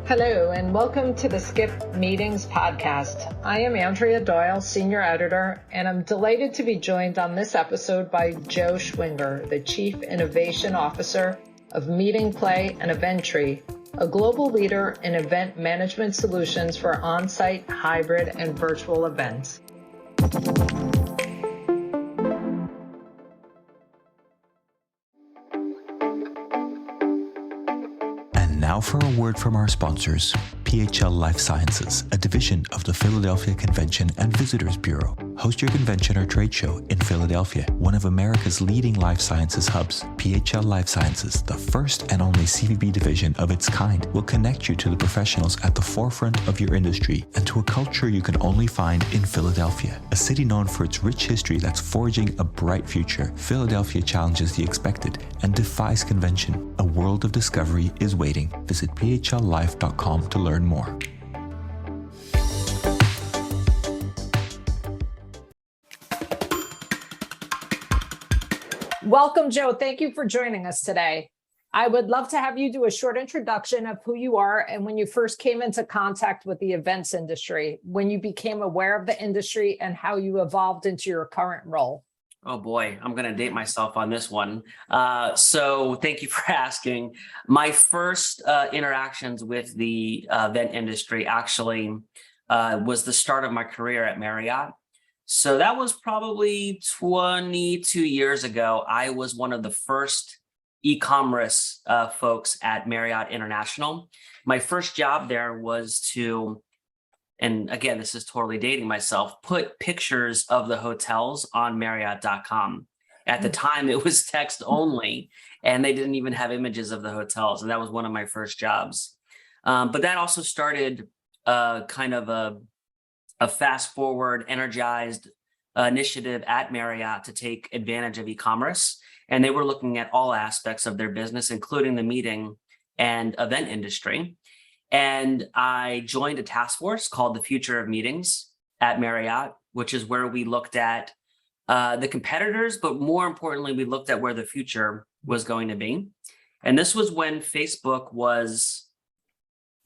Hello, and welcome to the Skip Meetings podcast. I am Andrea Doyle, Senior Editor, and I'm delighted to be joined on this episode by Joe Schwinger, the Chief Innovation Officer of Meeting Play and Eventry, a global leader in event management solutions for on-site, hybrid, and virtual events. Now for a word from our sponsors, PHL Life Sciences, a division of the Philadelphia Convention and Visitors Bureau. Host your convention or trade show in Philadelphia, one of America's leading life sciences hubs. PHL Life Sciences, the first and only CVB division of its kind, will connect you to the professionals at the forefront of your industry and to a culture you can only find in Philadelphia. A city known for its rich history that's forging a bright future, Philadelphia challenges the expected and defies convention. A world of discovery is waiting. Visit phlife.com to learn more. Welcome, Joe. Thank you for joining us today. I would love to have you do a short introduction of who you are and when you first came into contact with the events industry, when you became aware of the industry, and how you evolved into your current role. Oh boy, I'm going to date myself on this one. So thank you for asking. My first interactions with the event industry actually was the start of my career at Marriott. So that was probably 22 years ago. I was one of the first e-commerce folks at Marriott International. My first job there was to, and again, this is totally dating myself, put pictures of the hotels on Marriott.com. At the time, it was text only, and they didn't even have images of the hotels. And that was one of my first jobs. But that also started kind of a fast forward, energized initiative at Marriott to take advantage of e-commerce. And they were looking at all aspects of their business, including the meeting and event industry. And I joined a task force called the Future of Meetings at Marriott, which is where we looked at the competitors, but more importantly, we looked at where the future was going to be. And this was when Facebook was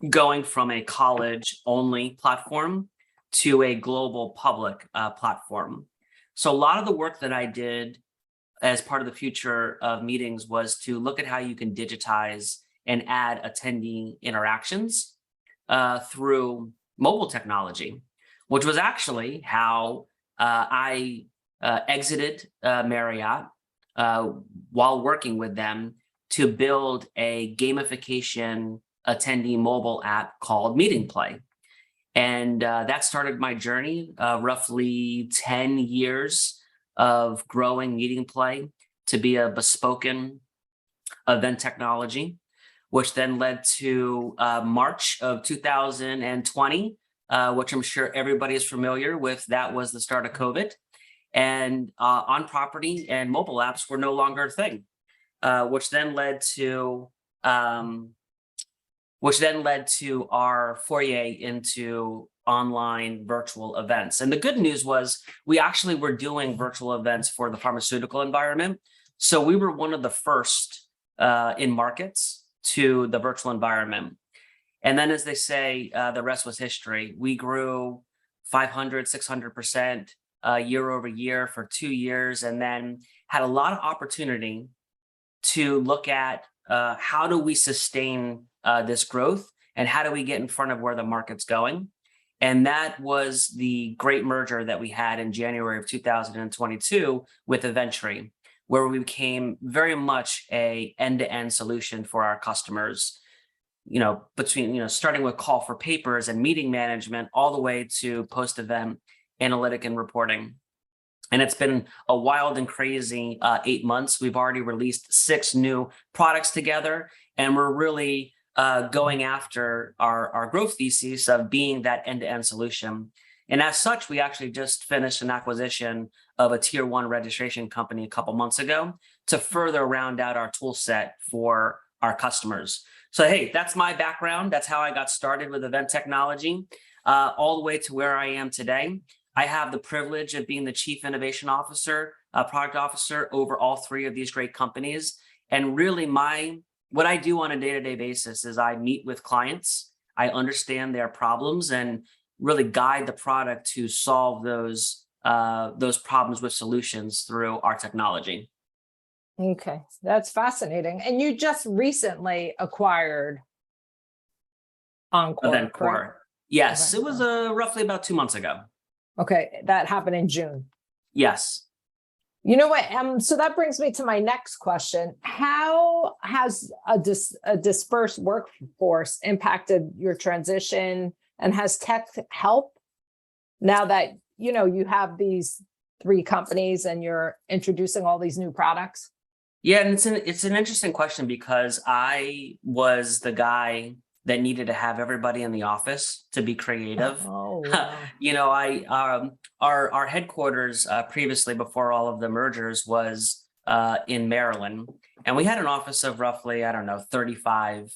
going from a college-only platform to a global public platform. So a lot of the work that I did as part of the Future of Meetings was to look at how you can digitize and add attendee interactions through mobile technology, which was actually how I exited Marriott while working with them to build a gamification attendee mobile app called Meeting Play. And that started my journey, roughly 10 years of growing Meeting Play to be a bespoken event technology, which then led to March of 2020, which I'm sure everybody is familiar with. That was the start of COVID. And on-property and mobile apps were no longer a thing, which then led to our foray into online virtual events. And the good news was we actually were doing virtual events for the pharmaceutical environment. So we were one of the first in markets to the virtual environment. And then, as they say, the rest was history. We grew 500, 600% year over year for 2 years, and then had a lot of opportunity to look at how do we sustain this growth and how do we get in front of where the market's going. And that was the great merger that we had in January of 2022 with Eventry, where we became very much a end-to-end solution for our customers, between, starting with call for papers and meeting management, all the way to post-event analytic and reporting. And it's been a wild and crazy 8 months. We've already released 6 new products together, and we're really going after our growth thesis of being that end-to-end solution. And as such, we actually just finished an acquisition of a tier 1 registration company a couple months ago to further round out our tool set for our customers. So, hey, that's my background. That's how I got started with event technology, all the way to where I am today. I have the privilege of being the Chief Innovation Officer, Product Officer over all 3 of these great companies. And really what I do on a day-to-day basis is I meet with clients, I understand their problems and really guide the product to solve those problems with solutions through our technology. Okay, that's fascinating. And you just recently acquired Encore, Event correct? Core. Yes, Event it was Core. roughly about 2 months ago. Okay, that happened in June. Yes. You know what? So that brings me to my next question. How has a dispersed workforce impacted your transition, and has tech helped now that, you have these 3 companies and you're introducing all these new products? Yeah, and it's an interesting question because I was the guy that needed to have everybody in the office to be creative. Oh, wow. Our headquarters previously, before all of the mergers, was in Maryland, and we had an office of roughly, I don't know, 35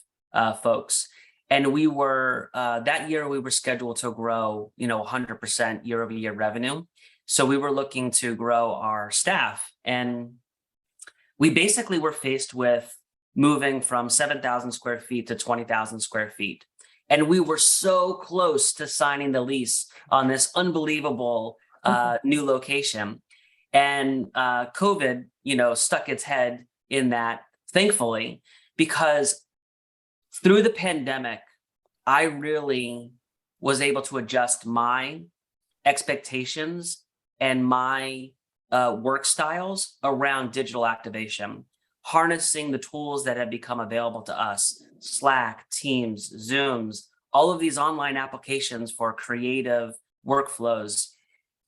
folks. And we were that year we were scheduled to grow 100% year over year revenue. So we were looking to grow our staff, and we basically were faced with moving from 7,000 square feet to 20,000 square feet. And we were so close to signing the lease on this unbelievable new location. And COVID, stuck its head in that, thankfully, because through the pandemic, I really was able to adjust my expectations and my work styles around digital activation, harnessing the tools that have become available to us: Slack, Teams, Zooms, all of these online applications for creative workflows.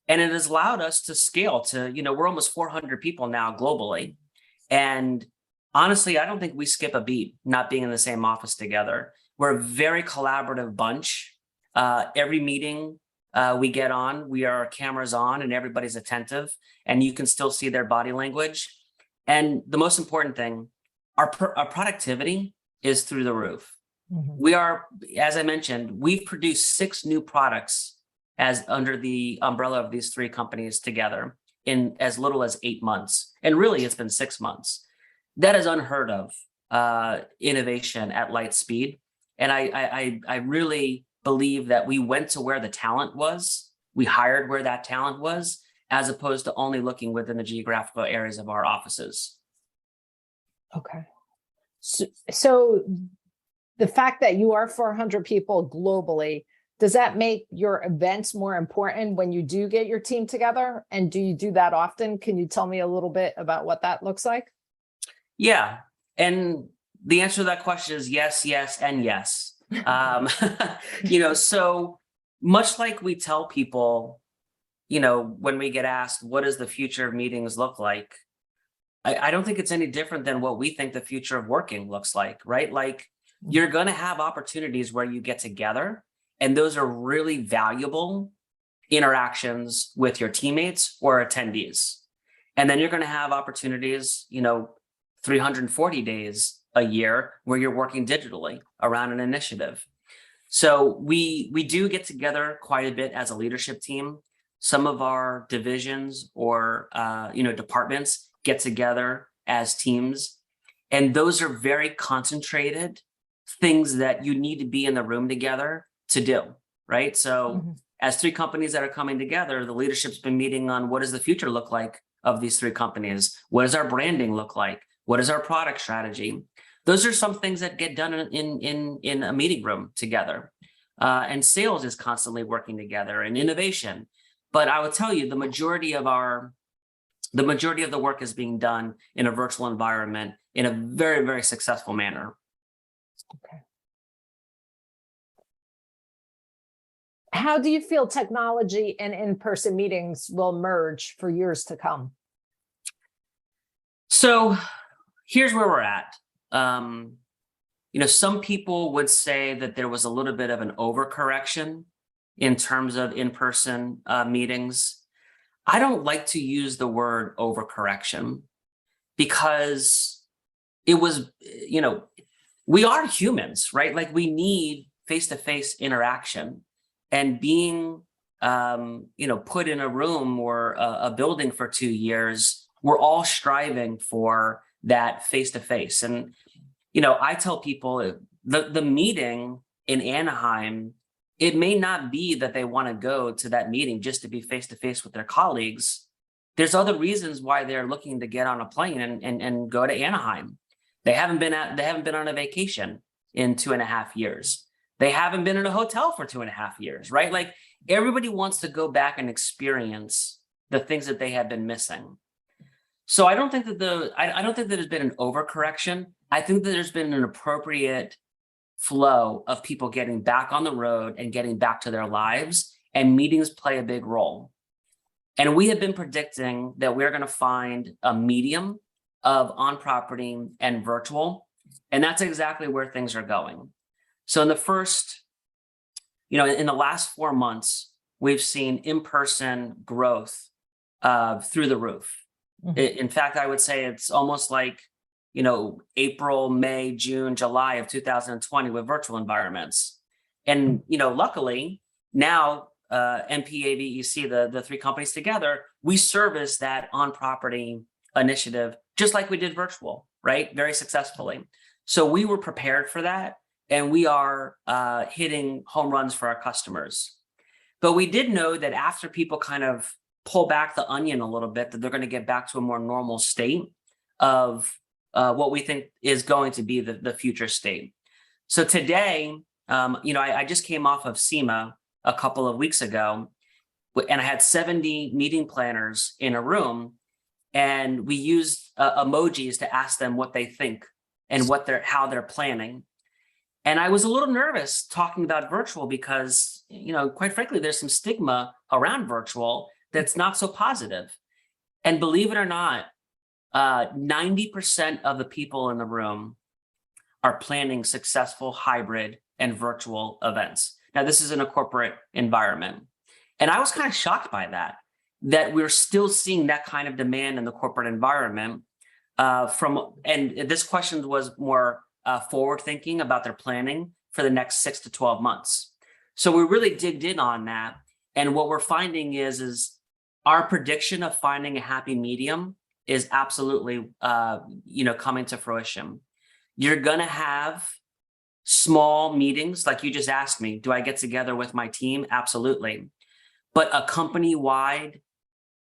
And it has allowed us to scale to, we're almost 400 people now globally. And honestly, I don't think we skip a beat not being in the same office together. We're a very collaborative bunch. Every meeting we get on, our cameras on and everybody's attentive, and you can still see their body language. And the most important thing, our productivity is through the roof. Mm-hmm. We are, as I mentioned, we've produced 6 new products as under the umbrella of these 3 companies together in as little as 8 months. And really, it's been 6 months. That is unheard of innovation at light speed. And I really believe that we went to where the talent was. We hired where that talent was, as opposed to only looking within the geographical areas of our offices. Okay. So the fact that you are 400 people globally, does that make your events more important when you do get your team together? And do you do that often? Can you tell me a little bit about what that looks like? Yeah. And the answer to that question is yes, yes, and yes. So much like we tell people, when we get asked, what does the future of meetings look like? I don't think it's any different than what we think the future of working looks like, right? Like, you're going to have opportunities where you get together, and those are really valuable interactions with your teammates or attendees. And then you're going to have opportunities, 340 days a year where you're working digitally around an initiative. So we do get together quite a bit as a leadership team. Some of our divisions or departments get together as teams, and those are very concentrated things that you need to be in the room together to do, right? So as 3 companies that are coming together, the leadership's been meeting on what does the future look like of these 3 companies? What does our branding look like? What is our product strategy? Those are some things that get done in a meeting room together. And sales is constantly working together, and innovation. But I would tell you, the majority of the work is being done in a virtual environment in a very, very successful manner. Okay. How do you feel technology and in-person meetings will merge for years to come? So here's where we're at. Some people would say that there was a little bit of an overcorrection in terms of in-person meetings. I don't like to use the word overcorrection because it was, we are humans, right? Like, we need face-to-face interaction, and being, put in a room or a building for 2 years, we're all striving for that face-to-face. And, I tell people the meeting in Anaheim, it may not be that they want to go to that meeting just to be face to face with their colleagues. There's other reasons why they're looking to get on a plane and go to Anaheim. They haven't been on a vacation in 2.5 years. They haven't been in a hotel for 2.5 years, right? Like everybody wants to go back and experience the things that they have been missing. So I don't think that I don't think that there's been an overcorrection. I think that there's been an appropriate flow of people getting back on the road and getting back to their lives, and meetings play a big role. And we have been predicting that we're going to find a medium of on-property and virtual, and that's exactly where things are going. So in the first, in the last 4 months, we've seen in-person growth through the roof. Mm-hmm. In fact, I would say it's almost like, April, May, June, July of 2020 with virtual environments. And, luckily now MPAVEC, the three companies together, we service that on-property initiative just like we did virtual, right? Very successfully. So we were prepared for that, and we are hitting home runs for our customers. But we did know that after people kind of pull back the onion a little bit, that they're going to get back to a more normal state of what we think is going to be the future state. So today, I just came off of SEMA a couple of weeks ago, and I had 70 meeting planners in a room, and we used emojis to ask them what they think and how they're planning. And I was a little nervous talking about virtual because, quite frankly, there's some stigma around virtual that's not so positive. And believe it or not, 90% of the people in the room are planning successful hybrid and virtual events. Now, this is in a corporate environment. And I was kind of shocked by that we're still seeing that kind of demand in the corporate environment and this question was more forward thinking about their planning for the next 6 to 12 months. So we really digged in on that. And what we're finding is our prediction of finding a happy medium is absolutely, coming to fruition. You're going to have small meetings, like you just asked me, do I get together with my team? Absolutely. But a company-wide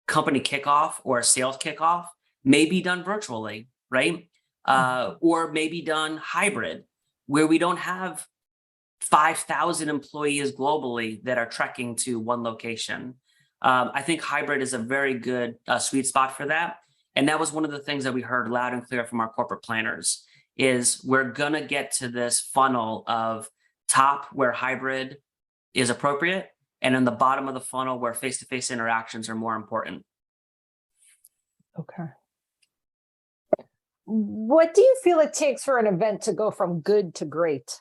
company kickoff or a sales kickoff may be done virtually, right? Or maybe done hybrid, where we don't have 5,000 employees globally that are trekking to one location. I think hybrid is a very good sweet spot for that. And that was one of the things that we heard loud and clear from our corporate planners is we're going to get to this funnel of top where hybrid is appropriate, and in the bottom of the funnel where face-to-face interactions are more important. Okay. What do you feel it takes for an event to go from good to great?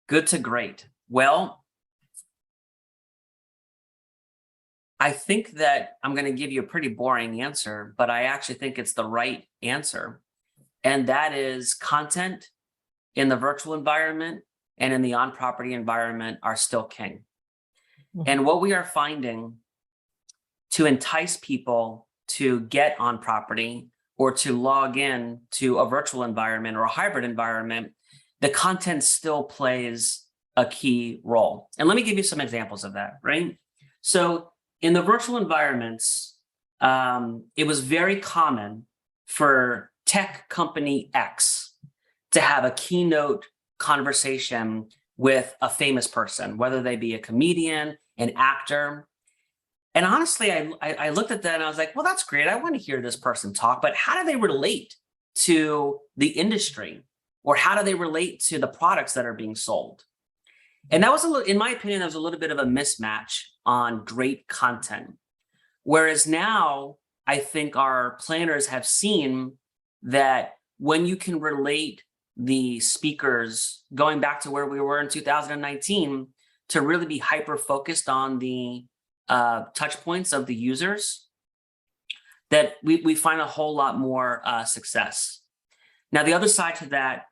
Good to great. Well, I think that I'm going to give you a pretty boring answer, but I actually think it's the right answer. And that is content in the virtual environment and in the on-property environment are still king. Mm-hmm. And what we are finding to entice people to get on property or to log in to a virtual environment or a hybrid environment, the content still plays a key role. And let me give you some examples of that, right? So in the virtual environments, it was very common for tech company X to have a keynote conversation with a famous person, whether they be a comedian, an actor. And honestly, I looked at that and I was like, well, that's great. I want to hear this person talk, but how do they relate to the industry? Or how do they relate to the products that are being sold? And that was, in my opinion, that was a little bit of a mismatch on great content. Whereas now, I think our planners have seen that when you can relate the speakers, going back to where we were in 2019, to really be hyper-focused on the touch points of the users, that we find a whole lot more success. Now, the other side to that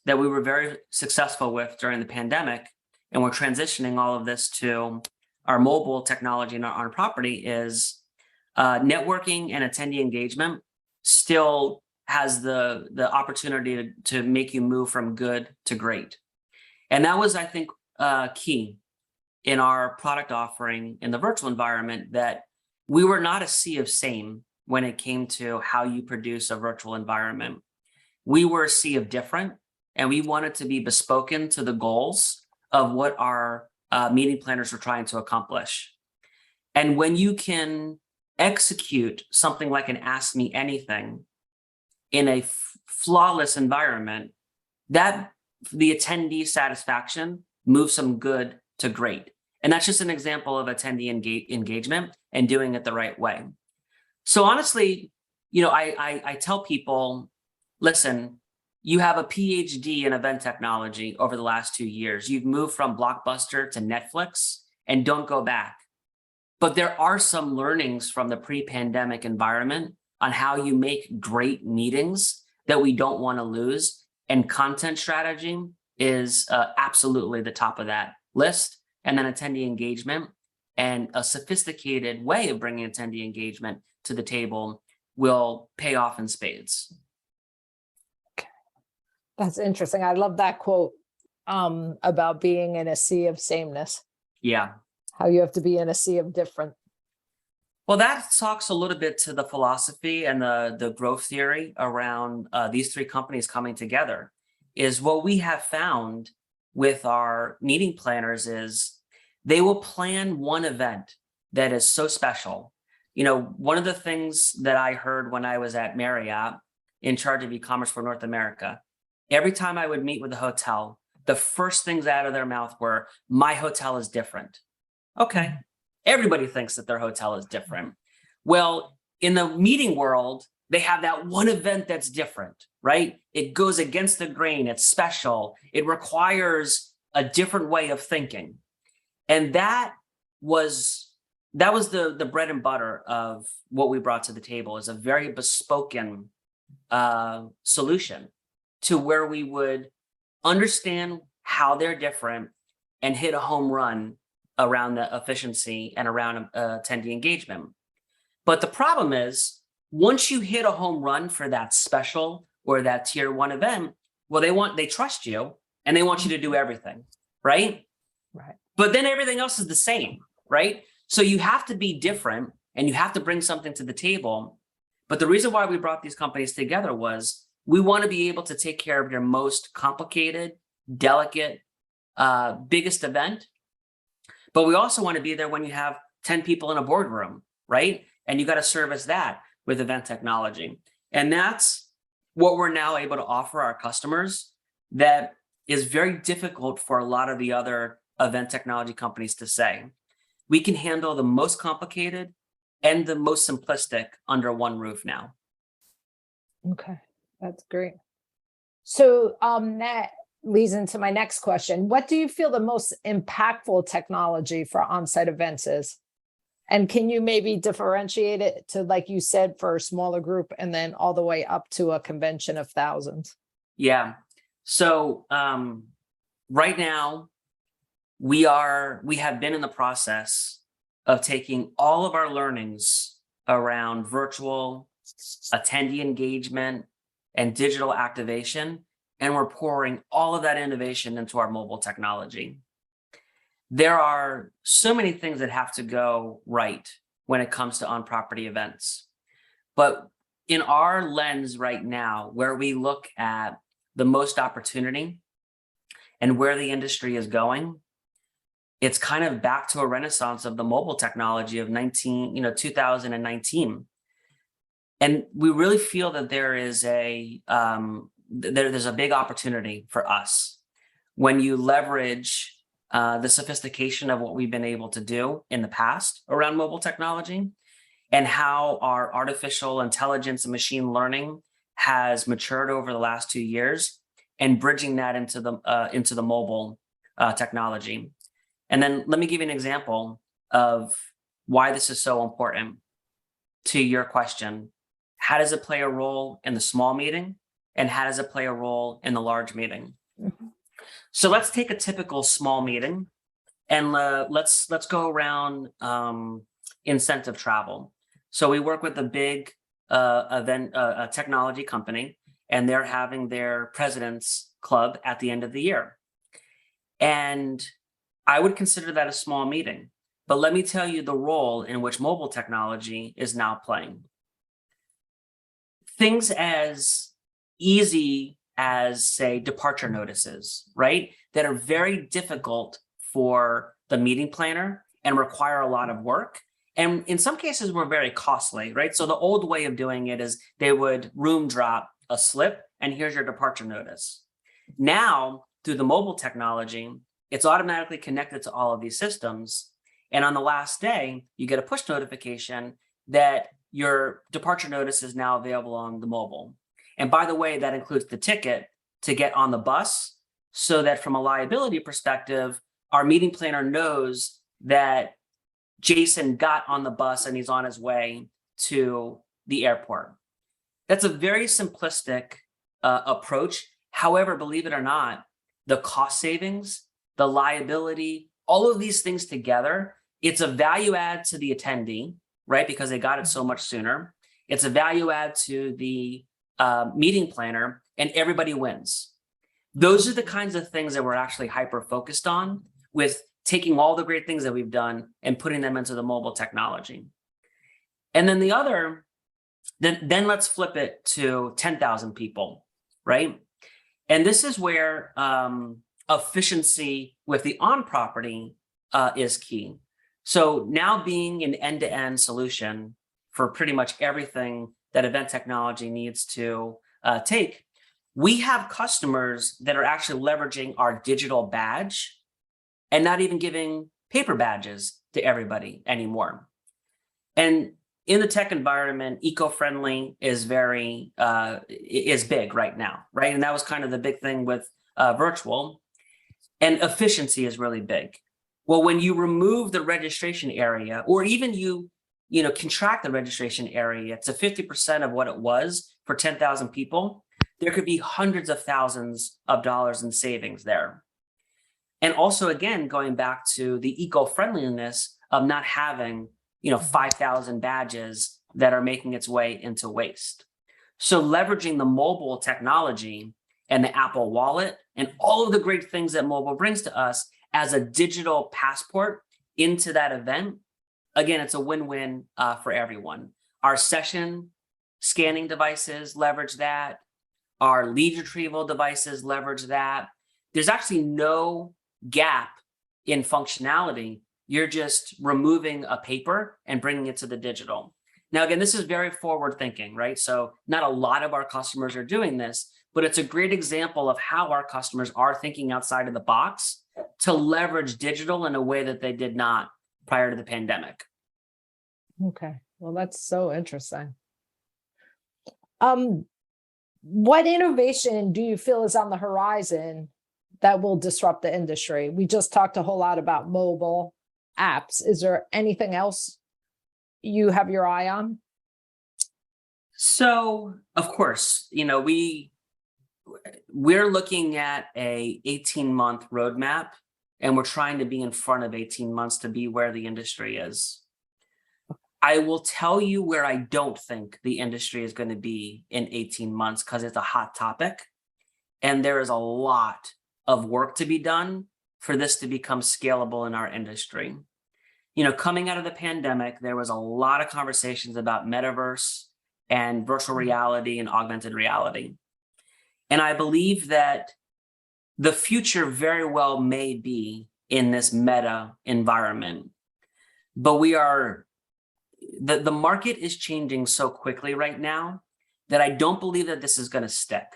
we were very successful with during the pandemic, and we're transitioning all of this to our mobile technology and our property, is networking and attendee engagement still has the opportunity to make you move from good to great. And that was, I think, key in our product offering in the virtual environment, that we were not a sea of same when it came to how you produce a virtual environment. We were a sea of different, and we wanted to be bespoken to the goals of what our meeting planners were trying to accomplish. And when you can execute something like an Ask Me Anything in a flawless environment, that the attendee satisfaction moves from good to great. And that's just an example of attendee engagement and doing it the right way. So honestly, I tell people, listen, you have a PhD in event technology over the last 2 years. You've moved from Blockbuster to Netflix, and don't go back. But there are some learnings from the pre-pandemic environment on how you make great meetings that we don't want to lose. And content strategy is absolutely the top of that list. And then attendee engagement, and a sophisticated way of bringing attendee engagement to the table will pay off in spades. Okay. That's interesting. I love that quote about being in a sea of sameness. Yeah. How you have to be in a sea of different. Well, that talks a little bit to the philosophy and the growth theory around these three companies coming together. Is what we have found with our meeting planners is they will plan one event that is so special. One of the things that I heard when I was at Marriott in charge of e-commerce for North America, every time I would meet with a hotel, the first things out of their mouth were, my hotel is different. Okay. Everybody thinks that their hotel is different. Well, in the meeting world, they have that one event that's different, right? It goes against the grain. It's special. It requires a different way of thinking. And that was the bread and butter of what we brought to the table, is a very bespoken solution to where we would understand how they're different and hit a home run around the efficiency and around attendee engagement. But the problem is, once you hit a home run for that special or that tier one event, well, they trust you and they want you to do everything, right? Right. But then everything else is the same, right? So you have to be different and you have to bring something to the table. But the reason why we brought these companies together was we want to be able to take care of your most complicated, delicate, biggest event. But we also want to be there when you have 10 people in a boardroom, right? And you got to service that with event technology. And that's what we're now able to offer our customers, that is very difficult for a lot of the other event technology companies to say. We can handle the most complicated and the most simplistic under one roof now. Okay, that's great. So that leads into my next question. What do you feel the most impactful technology for on-site events is? And can you maybe differentiate it to, like you said, for a smaller group and then all the way up to a convention of thousands? Yeah. So right now, we have been in the process of taking all of our learnings around virtual attendee engagement and digital activation, and we're pouring all of that innovation into our mobile technology. There are so many things that have to go right when it comes to on-property events. But in our lens right now, where we look at the most opportunity and where the industry is going, it's kind of back to a renaissance of the mobile technology of 2019. And we really feel that there is there's a big opportunity for us when you leverage the sophistication of what we've been able to do in the past around mobile technology, and how our artificial intelligence and machine learning has matured over the last 2 years, and bridging that into the mobile technology. And then let me give you an example of why this is so important to your question. How does it play a role in the small meeting? And how does it play a role in the large meeting? Mm-hmm. So let's take a typical small meeting, and let's go around incentive travel. So we work with a big event technology company, and they're having their president's club at the end of the year. And I would consider that a small meeting. But let me tell you the role in which mobile technology is now playing. Things as easy as, say, departure notices, right? That are very difficult for the meeting planner and require a lot of work. And in some cases were very costly, right? So the old way of doing it is they would room drop a slip and here's your departure notice. Now, through the mobile technology, it's automatically connected to all of these systems. And on the last day, you get a push notification that your departure notice is now available on the mobile. And by the way, that includes the ticket to get on the bus, so that from a liability perspective, our meeting planner knows that Jason got on the bus and he's on his way to the airport. That's a very simplistic approach. However, believe it or not, the cost savings, the liability, all of these things together, it's a value add to the attendee, right? Because they got it so much sooner. It's a value add to the meeting planner, and everybody wins. Those are the kinds of things that we're actually hyper focused on, with taking all the great things that we've done and putting them into the mobile technology. And then the other, then let's flip it to 10,000 people, right? And this is where efficiency with the on-property is key. So now being an end-to-end solution for pretty much everything that event technology needs to take, we have customers that are actually leveraging our digital badge and not even giving paper badges to everybody anymore. And in the tech environment, eco-friendly is is big right now, right? And that was kind of the big thing with virtual. And efficiency is really big. Well, when you remove the registration area, or even you contract the registration area to 50% of what it was for 10,000 people, there could be hundreds of thousands of dollars in savings there. And also, again, going back to the eco-friendliness of not having 5,000 badges that are making its way into waste. So leveraging the mobile technology and the Apple Wallet and all of the great things that mobile brings to us as a digital passport into that event, again, it's a win-win for everyone. Our session scanning devices leverage that. Our lead retrieval devices leverage that. There's actually no gap in functionality. You're just removing a paper and bringing it to the digital. Now, again, this is very forward thinking, right? So not a lot of our customers are doing this, but it's a great example of how our customers are thinking outside of the box to leverage digital in a way that they did not prior to the pandemic. Okay, well, that's so interesting. What innovation do you feel is on the horizon that will disrupt the industry? We just talked a whole lot about mobile apps. Is there anything else you have your eye on? So, of course, we're looking at a 18-month roadmap, and we're trying to be in front of 18 months to be where the industry is. I will tell you where I don't think the industry is going to be in 18 months, because it's a hot topic, and there is a lot of work to be done for this to become scalable in our industry. Coming out of the pandemic, there was a lot of conversations about metaverse and virtual reality and augmented reality. And I believe that the future very well may be in this meta environment, but the market is changing so quickly right now that I don't believe that this is going to stick.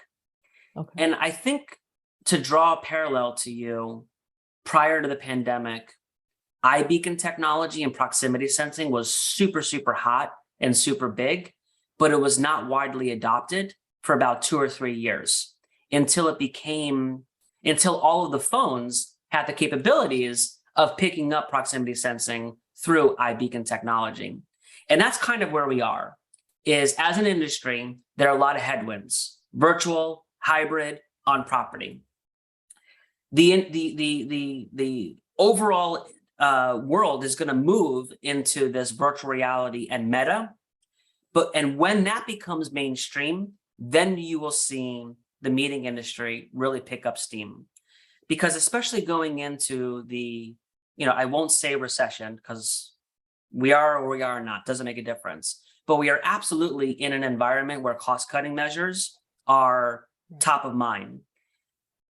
Okay. And I think, to draw a parallel to you, prior to the pandemic, iBeacon technology and proximity sensing was super, super hot and super big, but it was not widely adopted for about 2 or 3 years until all of the phones had the capabilities of picking up proximity sensing through iBeacon technology. And that's kind of where we are, is as an industry, there are a lot of headwinds: virtual, hybrid, on property. The overall world is going to move into this virtual reality and meta. And when that becomes mainstream, then you will see the meeting industry really pick up steam. because especially going into the, I won't say recession because we are or we are not, doesn't make a difference. But we are absolutely in an environment where cost-cutting measures are top of mind.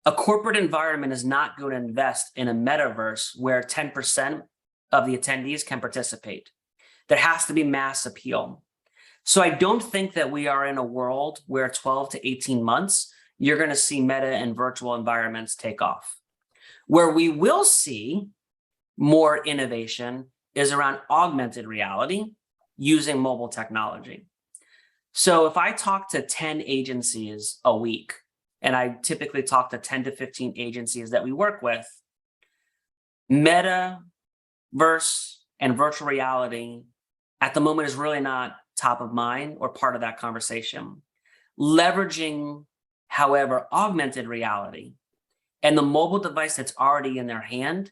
A corporate environment is not going to invest in a metaverse where 10% of the attendees can participate. There has to be mass appeal. So I don't think that we are in a world where 12 to 18 months, you're going to see meta and virtual environments take off. Where we will see more innovation is around augmented reality using mobile technology. So if I talk to 10 agencies a week, and I typically talk to 10 to 15 agencies that we work with, metaverse and virtual reality at the moment is really not top of mind or part of that conversation. Leveraging, however, augmented reality and the mobile device that's already in their hand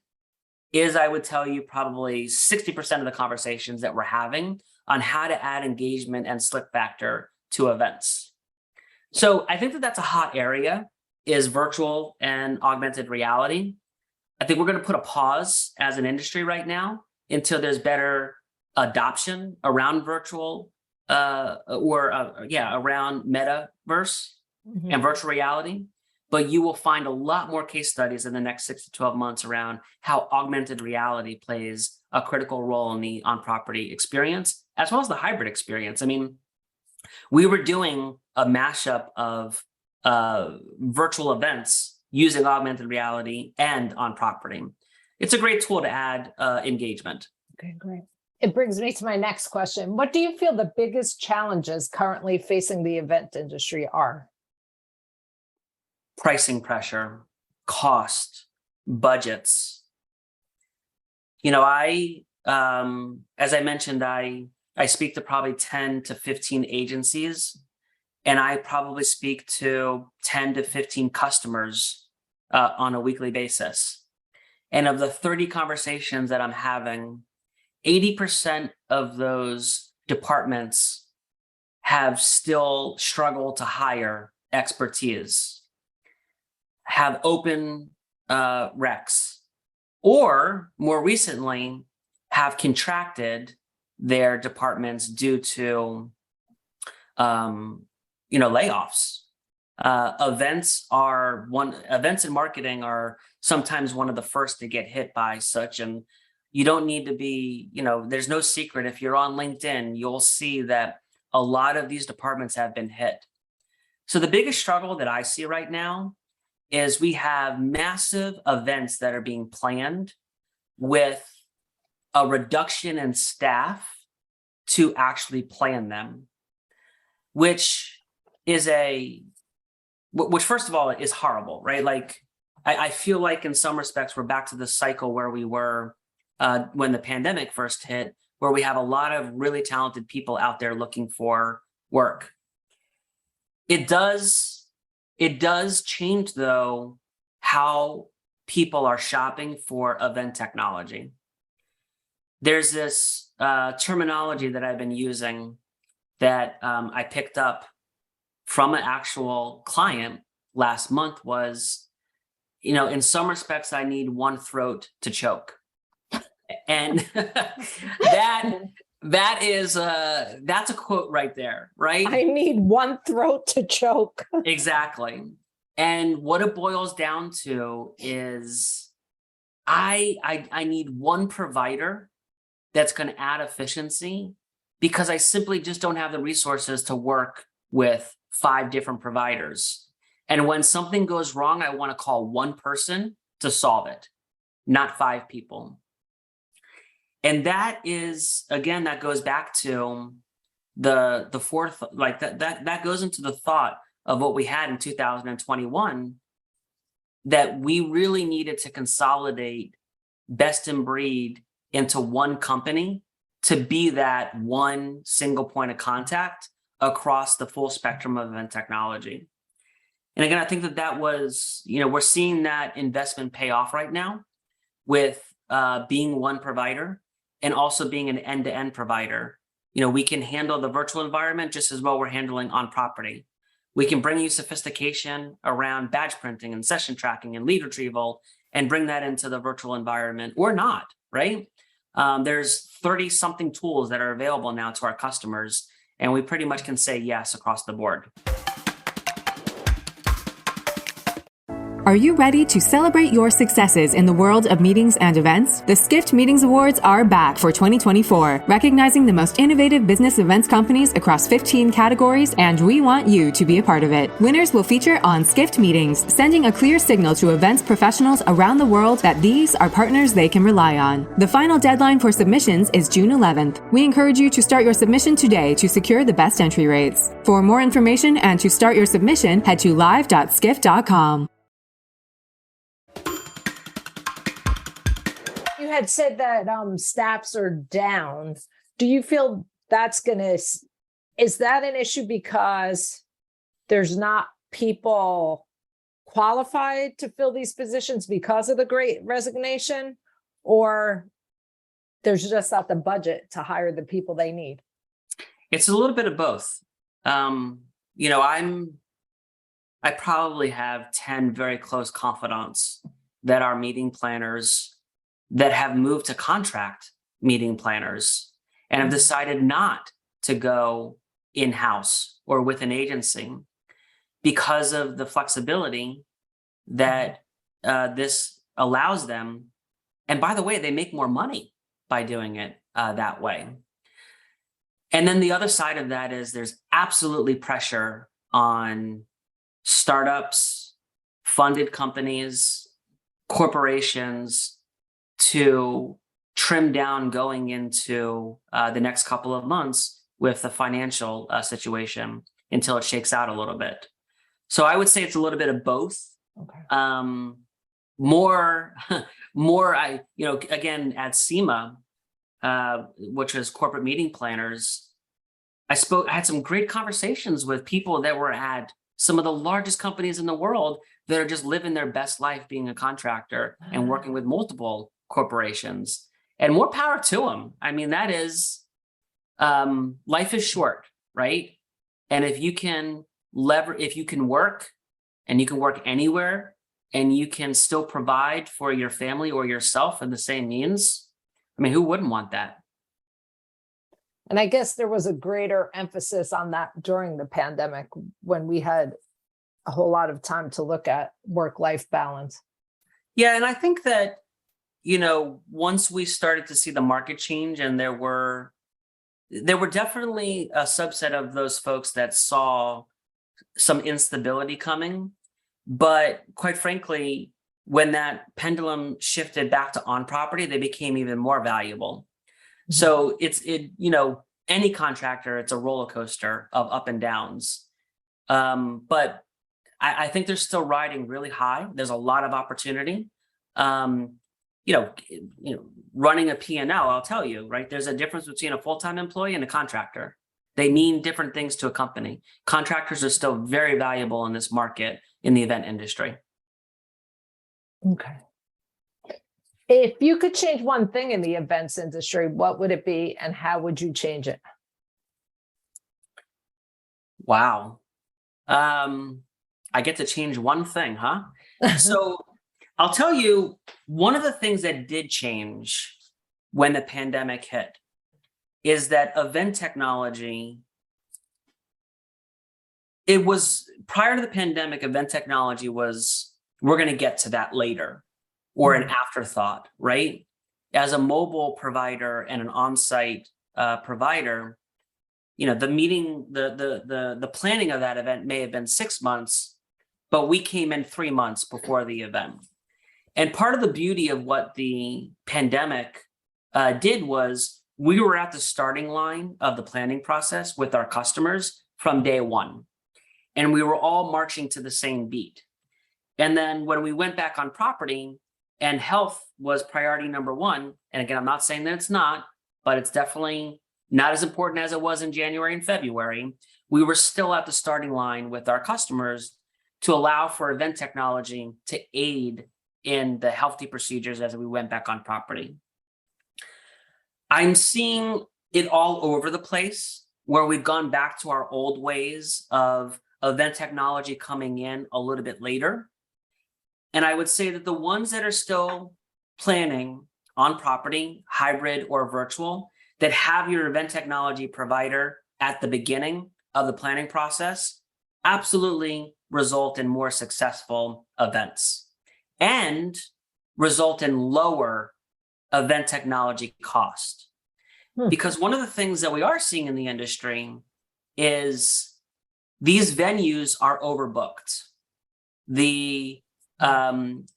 is, I would tell you, probably 60% of the conversations that we're having on how to add engagement and slip factor to events. So I think that that's a hot area, is virtual and augmented reality. I think we're going to put a pause as an industry right now until there's better adoption around virtual around metaverse and virtual reality. But you will find a lot more case studies in the next 6 to 12 months around how augmented reality plays a critical role in the on-property experience, as well as the hybrid experience. I mean, we were doing a mashup of virtual events using augmented reality and on-property. It's a great tool to add engagement. Okay, great. It brings me to my next question. What do you feel the biggest challenges currently facing the event industry are? Pricing pressure, cost, budgets. As I mentioned, I speak to probably 10 to 15 agencies, and I probably speak to 10 to 15 customers on a weekly basis. And of the 30 conversations that I'm having, 80% of those departments have still struggled to hire expertise, have open recs, or more recently have contracted their departments due to layoffs. Events and marketing are sometimes one of the first to get hit by such, and you don't need to be, there's no secret. If you're on LinkedIn, you'll see that a lot of these departments have been hit. So the biggest struggle that I see right now is we have massive events that are being planned with a reduction in staff to actually plan them, which first of all is horrible, right? Like I feel like in some respects, we're back to the cycle where we were when the pandemic first hit, where we have a lot of really talented people out there looking for work. It does change, though, how people are shopping for event technology. There's this terminology that I've been using that I picked up from an actual client last month was, in some respects, I need one throat to choke. And that's a quote right there, right? I need one throat to choke. Exactly. And what it boils down to is I need one provider that's going to add efficiency, because I simply just don't have the resources to work with 5 different providers. And when something goes wrong, I want to call one person to solve it, not 5 people. And that is, again, that goes back to the fourth, like that goes into the thought of what we had in 2021, that we really needed to consolidate best in breed into one company to be that one single point of contact across the full spectrum of event technology. And again, I think that was, we're seeing that investment pay off right now with being one provider and also being an end-to-end provider. We can handle the virtual environment just as well we're handling on property. We can bring you sophistication around badge printing and session tracking and lead retrieval and bring that into the virtual environment or not, right? There's 30 something tools that are available now to our customers, and we pretty much can say yes across the board. Are you ready to celebrate your successes in the world of meetings and events? The Skift Meetings Awards are back for 2024, recognizing the most innovative business events companies across 15 categories, and we want you to be a part of it. Winners will feature on Skift Meetings, sending a clear signal to events professionals around the world that these are partners they can rely on. The final deadline for submissions is June 11th. We encourage you to start your submission today to secure the best entry rates. For more information and to start your submission, head to live.skift.com. You had said that staffs are down. Do you feel is that an issue because there's not people qualified to fill these positions because of the Great Resignation, or there's just not the budget to hire the people they need? It's a little bit of both. I probably have 10 very close confidants that are meeting planners that have moved to contract meeting planners and have decided not to go in-house or with an agency because of the flexibility that this allows them. And by the way, they make more money by doing it that way. And then the other side of that is there's absolutely pressure on startups, funded companies, corporations to trim down going into the next couple of months with the financial situation until it shakes out a little bit. So I would say it's a little bit of both. Okay. Again, at SEMA, which was corporate meeting planners, I had some great conversations with people that were at some of the largest companies in the world that are just living their best life being a contractor and working with multiple corporations, and more power to them. I mean, that is, life is short, right? And if you can work and you can work anywhere and you can still provide for your family or yourself in the same means, I mean, who wouldn't want that? And I guess there was a greater emphasis on that during the pandemic when we had a whole lot of time to look at work-life balance. Yeah, and I think that, once we started to see the market change, and there were definitely a subset of those folks that saw some instability coming. But quite frankly, when that pendulum shifted back to on property, they became even more valuable. Mm-hmm. So any contractor, it's a roller coaster of up and downs. But I think they're still riding really high. There's a lot of opportunity. Running a P&L, I'll tell you, right? There's a difference between a full-time employee and a contractor. They mean different things to a company. Contractors are still very valuable in this market in the event industry. Okay. If you could change one thing in the events industry, what would it be and how would you change it? Wow. I get to change one thing, huh? So I'll tell you, one of the things that did change when the pandemic hit is that event technology, prior to the pandemic, event technology was, we're going to get to that later, or an afterthought, right? As a mobile provider and an on-site provider, the planning of that event may have been 6 months, but we came in 3 months before the event. And part of the beauty of what the pandemic did was we were at the starting line of the planning process with our customers from day one. And we were all marching to the same beat. And then when we went back on property and health was priority number one, and again, I'm not saying that it's not, but it's definitely not as important as it was in January and February, we were still at the starting line with our customers to allow for event technology to aid in the healthy procedures as we went back on property. I'm seeing it all over the place where we've gone back to our old ways of event technology coming in a little bit later. And I would say that the ones that are still planning on property, hybrid or virtual, that have your event technology provider at the beginning of the planning process, absolutely result in more successful events and result in lower event technology cost. Because one of the things that we are seeing in the industry is these venues are overbooked. The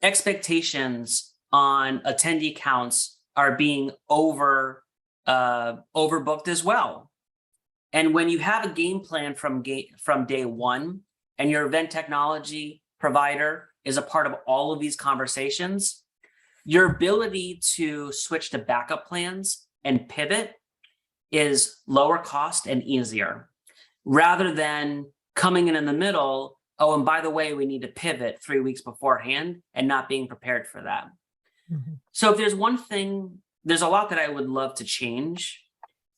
expectations on attendee counts are being overbooked as well. And when you have a game plan from day one, and your event technology provider is a part of all of these conversations, your ability to switch to backup plans and pivot is lower cost and easier, rather than coming in the middle. Oh, and by the way, we need to pivot 3 weeks beforehand and not being prepared for that. So if there's one thing, there's a lot that I would love to change,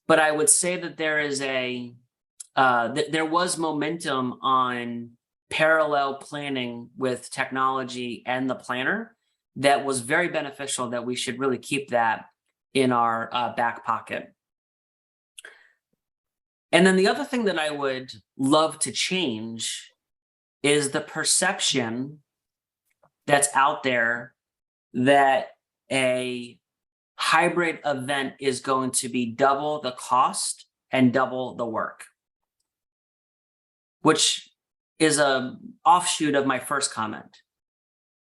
but I would say that there is there was momentum on parallel planning with technology and the planner that was very beneficial, that we should really keep that in our back pocket. And then the other thing that I would love to change is the perception that's out there that a hybrid event is going to be double the cost and double the work, which is an offshoot of my first comment.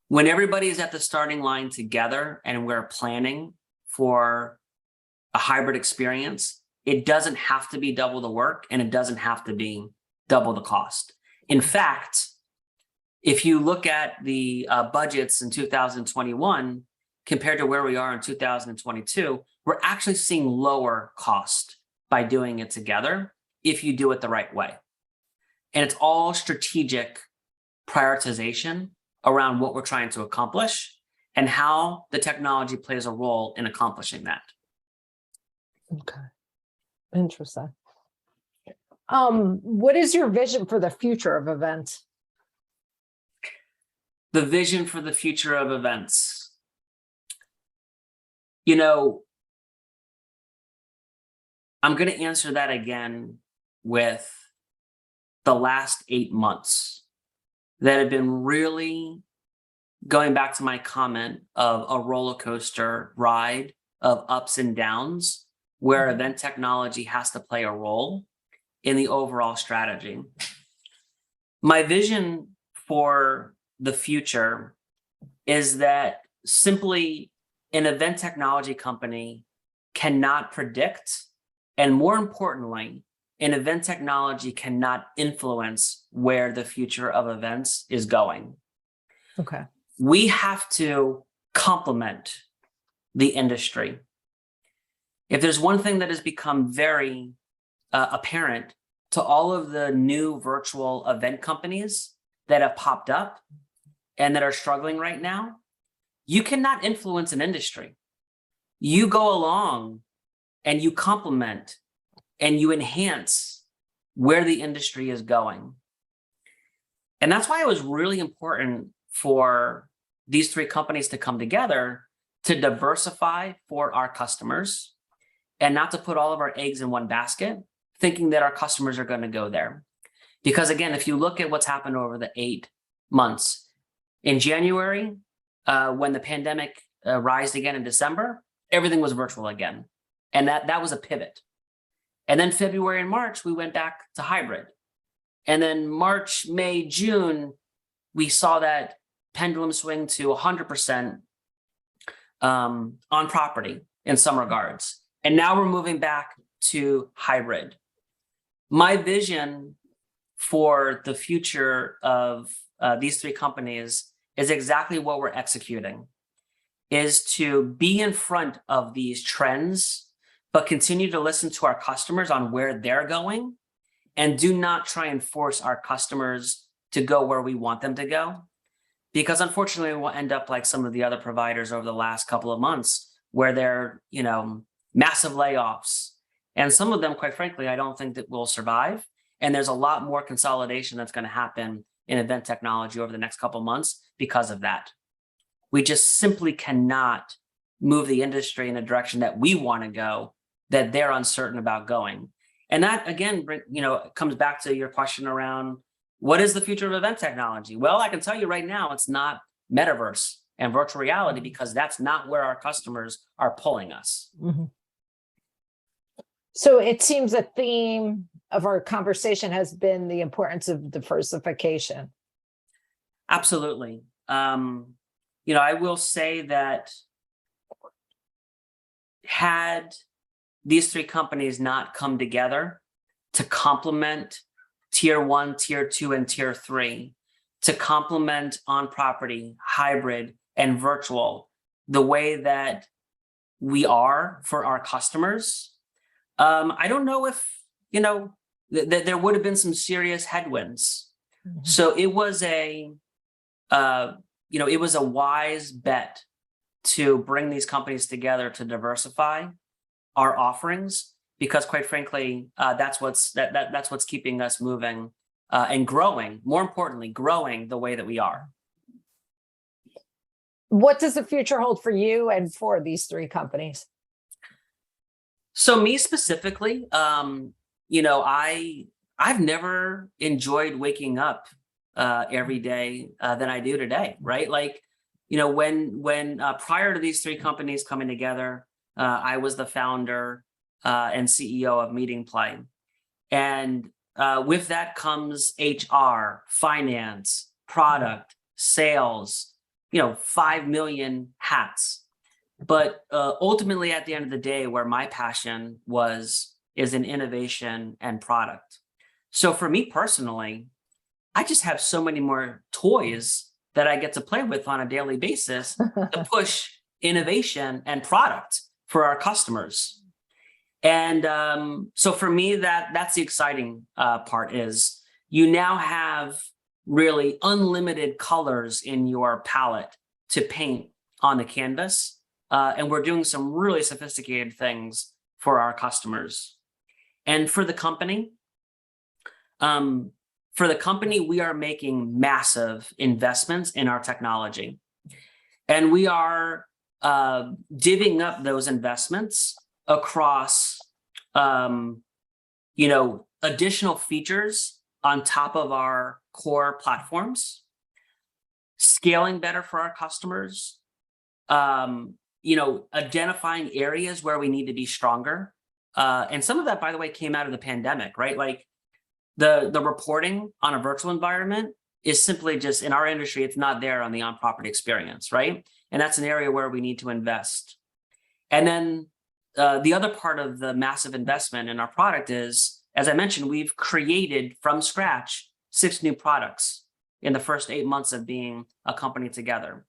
When everybody is at the starting line together and we're planning for a hybrid experience, it doesn't have to be double the work and it doesn't have to be double the cost. In fact, if you look at the budgets in 2021 compared to where we are in 2022, we're actually seeing lower cost by doing it together if you do it the right way. And it's all strategic prioritization around what we're trying to accomplish and how the technology plays a role in accomplishing that. Okay. Interesting. What is your vision for the future of events? The vision for the future of events. You know, I'm going to answer that again with the last 8 months that have been really, going back to my comment of a roller coaster ride of ups and downs, where event technology has to play a role in the overall strategy. My vision for the future is that simply an event technology company cannot predict, and more importantly, an event technology cannot influence where the future of events is going. Okay. We have to complement the industry. If there's one thing that has become very apparent to all of the new virtual event companies that have popped up and that are struggling right now, you cannot influence an industry. You go along and you complement and you enhance where the industry is going. And that's why it was really important for these three companies to come together to diversify for our customers and not to put all of our eggs in one basket, thinking that our customers are going to go there. Because again, if you look at what's happened over the 8 months, in January, when the pandemic rised again in December, everything was virtual again. And that was a pivot. And then February and March, we went back to hybrid. And then March, May, June, we saw that pendulum swing to 100% on property in some regards. And now we're moving back to hybrid. My vision for the future of these three companies is exactly what we're executing, is to be in front of these trends, but continue to listen to our customers on where they're going, and do not try and force our customers to go where we want them to go. Because unfortunately, we'll end up like some of the other providers over the last couple of months, where they're, massive layoffs. And some of them, quite frankly, I don't think that will survive. And there's a lot more consolidation that's going to happen in event technology over the next couple of months because of that. We just simply cannot move the industry in a direction that we want to go, that they're uncertain about going. And that, again, comes back to your question around what is the future of event technology? Well, I can tell you right now, it's not metaverse and virtual reality, because that's not where our customers are pulling us. Mm-hmm. So it seems a theme of our conversation has been the importance of diversification. Absolutely. I will say that had these three companies not come together to complement tier 1, tier 2, and tier 3, to complement on-property, hybrid, and virtual the way that we are for our customers, I don't know if, there would have been some serious headwinds. Mm-hmm. So it was a wise bet to bring these companies together to diversify our offerings, because quite frankly, that's what's keeping us moving and growing. More importantly, growing the way that we are. What does the future hold for you and for these three companies? So me specifically, I've never enjoyed waking up every day than I do today, right? Like, when prior to these three companies coming together, I was the founder and CEO of Meeting Play. And with that comes HR, finance, product, sales, 5 million hats. But ultimately, at the end of the day, where my passion is in innovation and product. So for me personally, I just have so many more toys that I get to play with on a daily basis to push innovation and product for our customers. And so for me, that's the exciting part, is you now have really unlimited colors in your palette to paint on the canvas. And we're doing some really sophisticated things for our customers. And for the company, we are making massive investments in our technology. And we are divvying up those investments across, additional features on top of our core platforms, scaling better for our customers, identifying areas where we need to be stronger. And some of that, by the way, came out of the pandemic, right? Like the reporting on a virtual environment is simply just, in our industry, it's not there on the on-property experience, right? And that's an area where we need to invest. And then the other part of the massive investment in our product is, as I mentioned, we've created from scratch 6 new products in the first 8 months of being a company together.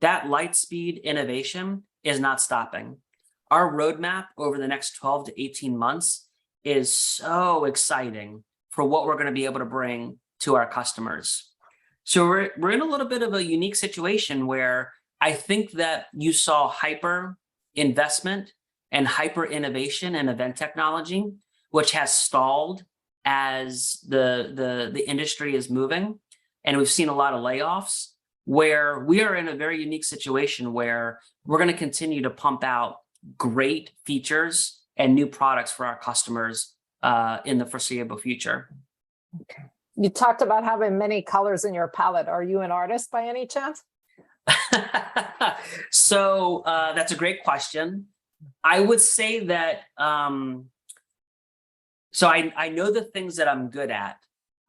That light speed innovation is not stopping. Our roadmap over the next 12 to 18 months is so exciting for what we're going to be able to bring to our customers. So we're in a little bit of a unique situation where I think that you saw hyper investment and hyper innovation in event technology, which has stalled as the industry is moving. And we've seen a lot of layoffs, where we are in a very unique situation where we're going to continue to pump out great features and new products for our customers in the foreseeable future. Okay. You talked about having many colors in your palette. Are you an artist by any chance? So that's a great question. I would say that, so I know the things that I'm good at.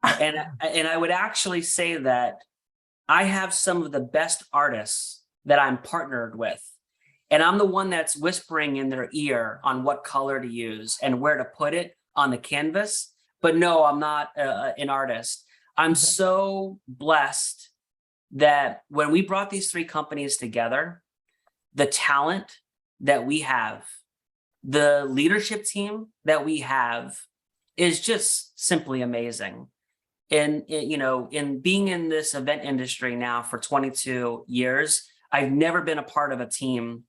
And I would actually say that I have some of the best artists that I'm partnered with. And I'm the one that's whispering in their ear on what color to use and where to put it on the canvas. But no, I'm not an artist. I'm so blessed that when we brought these three companies together, the talent that we have, the leadership team that we have is just simply amazing. And, in being in this event industry now for 22 years, I've never been a part of a team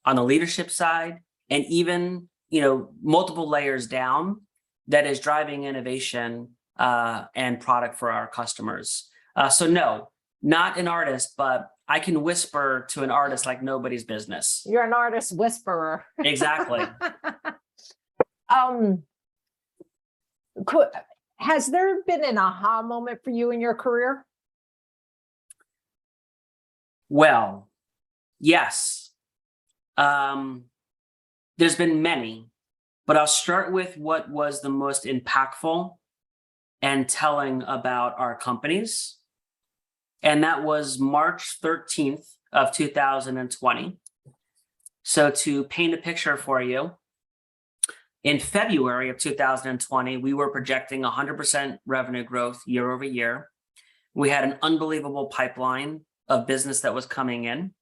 on the leadership side, and even, multiple layers down, that is driving innovation and product for our customers. So no, not an artist, but I can whisper to an artist like nobody's business. You're an artist whisperer. Exactly. Has there been an aha moment for you in your career? Well, yes. There's been many, but I'll start with what was the most impactful and telling about our companies. And that was March 13th of 2020. So to paint a picture for you, in February of 2020, we were projecting 100% revenue growth year over year. We had an unbelievable pipeline of business that was coming in.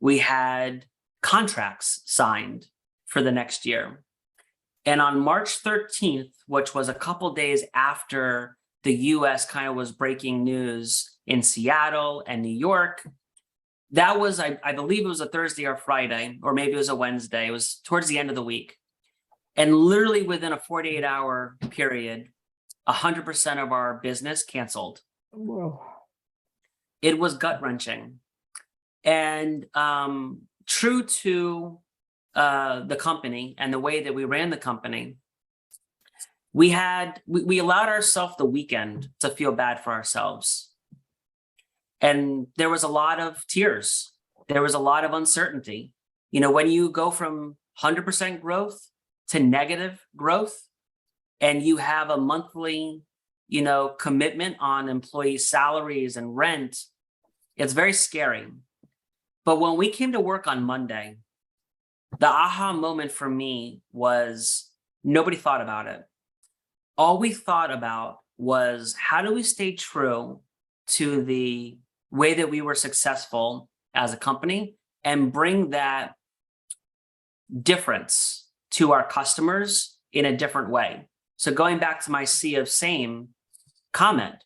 We had contracts signed for the next year. And on March 13th, which was a couple days after the US kind of was breaking news in Seattle and New York, that was, I believe it was a Thursday or Friday, or maybe it was a Wednesday. It was towards the end of the week. And literally within a 48-hour period, 100% of our business canceled. Whoa. It was gut-wrenching. And true to the company and the way that we ran the company, we allowed ourselves the weekend to feel bad for ourselves. And there was a lot of tears. There was a lot of uncertainty. You know, when you go from 100% growth to negative growth, and you have a monthly, commitment on employee salaries and rent, it's very scary. But when we came to work on Monday, the aha moment for me was nobody thought about it. All we thought about was, how do we stay true to the way that we were successful as a company and bring that difference to our customers in a different way? So going back to my sea of same comment,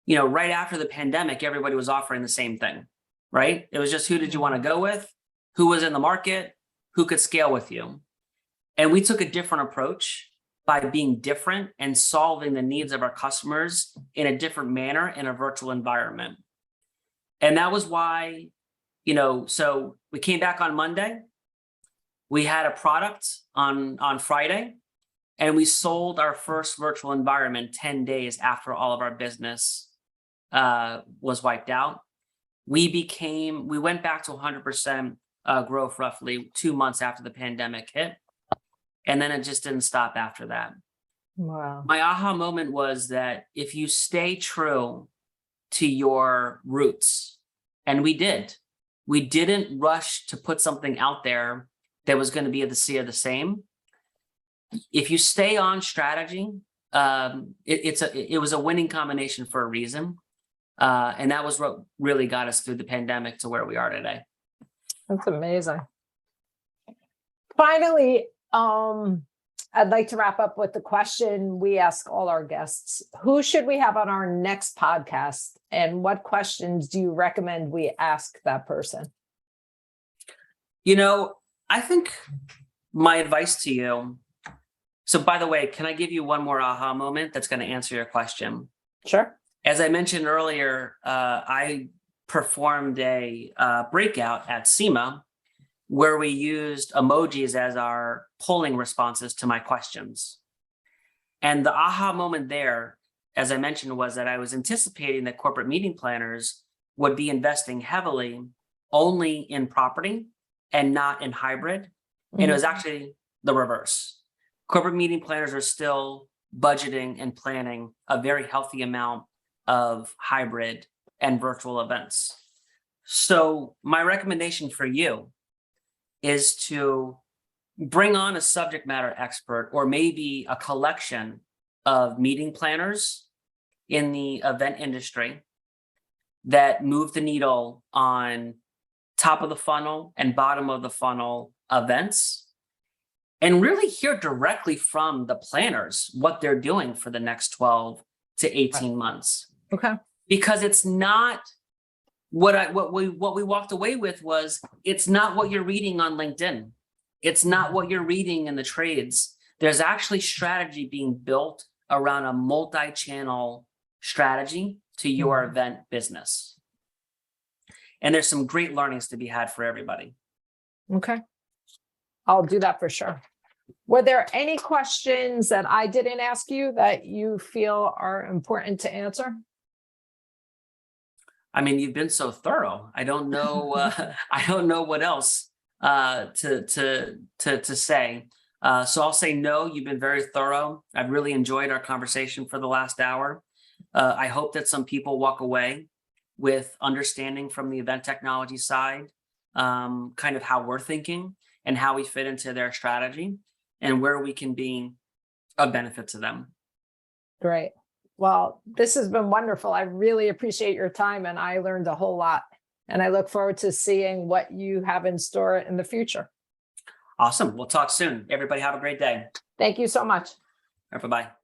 right after the pandemic, everybody was offering the same thing, right? It was just, who did you want to go with? Who was in the market? Who could scale with you? And we took a different approach by being different and solving the needs of our customers in a different manner in a virtual environment. And that was why, so we came back on Monday. We had a product on Friday, and we sold our first virtual environment 10 days after all of our business was wiped out. We went back to 100% growth roughly 2 months after the pandemic hit. And then it just didn't stop after that. Wow. My aha moment was that if you stay true to your roots, and we didn't rush to put something out there that was going to be of the sea of the same. If you stay on strategy, it was a winning combination for a reason. And that was what really got us through the pandemic to where we are today. That's amazing. Finally, I'd like to wrap up with the question we ask all our guests. Who should we have on our next podcast? And what questions do you recommend we ask that person? I think my advice to you. So by the way, can I give you one more aha moment that's going to answer your question? Sure. As I mentioned earlier, I performed a breakout at SEMA where we used emojis as our polling responses to my questions. And the aha moment there, as I mentioned, was that I was anticipating that corporate meeting planners would be investing heavily only in property and not in hybrid. Mm-hmm. And it was actually the reverse. Corporate meeting planners are still budgeting and planning a very healthy amount of hybrid and virtual events. So my recommendation for you is to bring on a subject matter expert or maybe a collection of meeting planners in the event industry that move the needle on top of the funnel and bottom of the funnel events, and really hear directly from the planners what they're doing for the next 12 to 18 months. Okay. Because it's not what we walked away with was, it's not what you're reading on LinkedIn. It's not what you're reading in the trades. There's actually strategy being built around a multi-channel strategy to your event business. And there's some great learnings to be had for everybody. Okay. I'll do that for sure. Were there any questions that I didn't ask you that you feel are important to answer? I mean, you've been so thorough. I don't know. I don't know what else to say. So I'll say no. You've been very thorough. I've really enjoyed our conversation for the last hour. I hope that some people walk away with understanding from the event technology side, kind of how we're thinking and how we fit into their strategy and where we can be of benefit to them. Great. Well, this has been wonderful. I really appreciate your time, and I learned a whole lot. And I look forward to seeing what you have in store in the future. Awesome. We'll talk soon. Everybody have a great day. Thank you so much. Bye-bye.